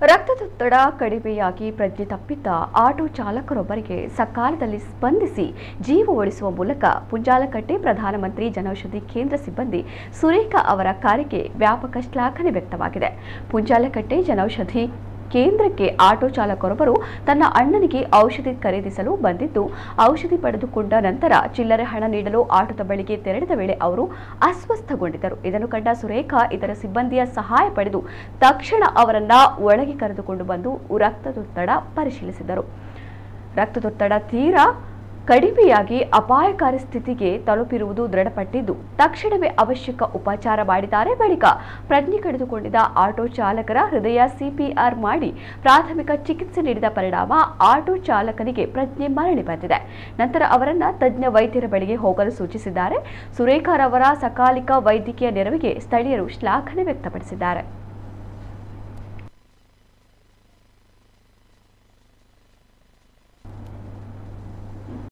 ರಕ್ತದೊತ್ತಡ ಕಡಿಮೆಯಾಗಿ ಪ್ರಜ್ಞೆ ತಪ್ಪಿದ್ದ ಆಟೋ ಚಾಲಕರೊಬ್ಬರಿಗೆ ಸಕಾಲದಲ್ಲಿ ಸ್ಪಂದಿಸಿ ಜೀವ ಉಳಿಸುವ ಮೂಲಕ ಪುಂಜಾಲಕಟ್ಟೆ ಪ್ರಧಾನಮಂತ್ರಿ ಜನೌಷಧಿ ಕೇಂದ್ರ ಸಿಬ್ಬಂದಿ ಸುರೇಖಾ ಅವರ ಕಾರ್ಯಕ್ಕೆ ವ್ಯಾಪಕ ಶ್ಲಾಘನೆ ವ್ಯಕ್ತವಾಗಿದೆ. ಪುಂಜಾಲಕಟ್ಟೆ ಜನೌಷಧಿ ಕೇಂದ್ರಕ್ಕೆ ಆಟೋ ಚಾಲಕರೊಬ್ಬರು ತನ್ನ ಅಣ್ಣನಿಗೆ ಔಷಧಿ ಖರೀದಿಸಲು ಬಂದಿದ್ದು, ಔಷಧಿ ಪಡೆದುಕೊಂಡ ನಂತರ ಚಿಲ್ಲರೆ ಹಣ ನೀಡಲು ಆಟೋದ ಬಳಿಗೆ ತೆರಳಿದ ವೇಳೆ ಅವರು ಅಸ್ವಸ್ಥಗೊಂಡಿದ್ದರು. ಇದನ್ನು ಕಂಡ ಸುರೇಖಾ ಇತರ ಸಿಬ್ಬಂದಿಯ ಸಹಾಯ ಪಡೆದು ತಕ್ಷಣ ಅವರನ್ನ ಒಳಗೆ ಕರೆದುಕೊಂಡು ಬಂದು ರಕ್ತದೊತ್ತಡ ಪರಿಶೀಲಿಸಿದರು. ರಕ್ತದೊತ್ತಡ ತೀರಾ ಕಡಿಮೆಯಾಗಿ ಅಪಾಯಕಾರಿ ಸ್ಥಿತಿಗೆ ತಲುಪಿರುವುದು ದೃಢಪಟ್ಟಿದ್ದು, ತಕ್ಷಣವೇ ಅವಶ್ಯಕ ಉಪಚಾರ ಮಾಡಿದ್ದಾರೆ. ಬಳಿಕ ಪ್ರಜ್ಞೆ ಕಳೆದುಕೊಂಡಿದ್ದ ಆಟೋ ಚಾಲಕರ ಹೃದಯ ಸಿಪಿಆರ್ ಮಾಡಿ ಪ್ರಾಥಮಿಕ ಚಿಕಿತ್ಸೆ ನೀಡಿದ ಪರಿಣಾಮ ಆಟೋ ಚಾಲಕನಿಗೆ ಪ್ರಜ್ಞೆ ಮರಳಿ ಬಂದಿದೆ. ನಂತರ ಅವರನ್ನ ತಜ್ಞ ವೈದ್ಯರ ಬಳಿಗೆ ಹೋಗಲು ಸೂಚಿಸಿದ್ದಾರೆ. ಸುರೇಖಾರವರ ಸಕಾಲಿಕ ವೈದ್ಯಕೀಯ ನೆರವಿಗೆ ಸ್ಥಳೀಯರು ಶ್ಲಾಘನೆ ವ್ಯಕ್ತಪಡಿಸಿದ್ದಾರೆ.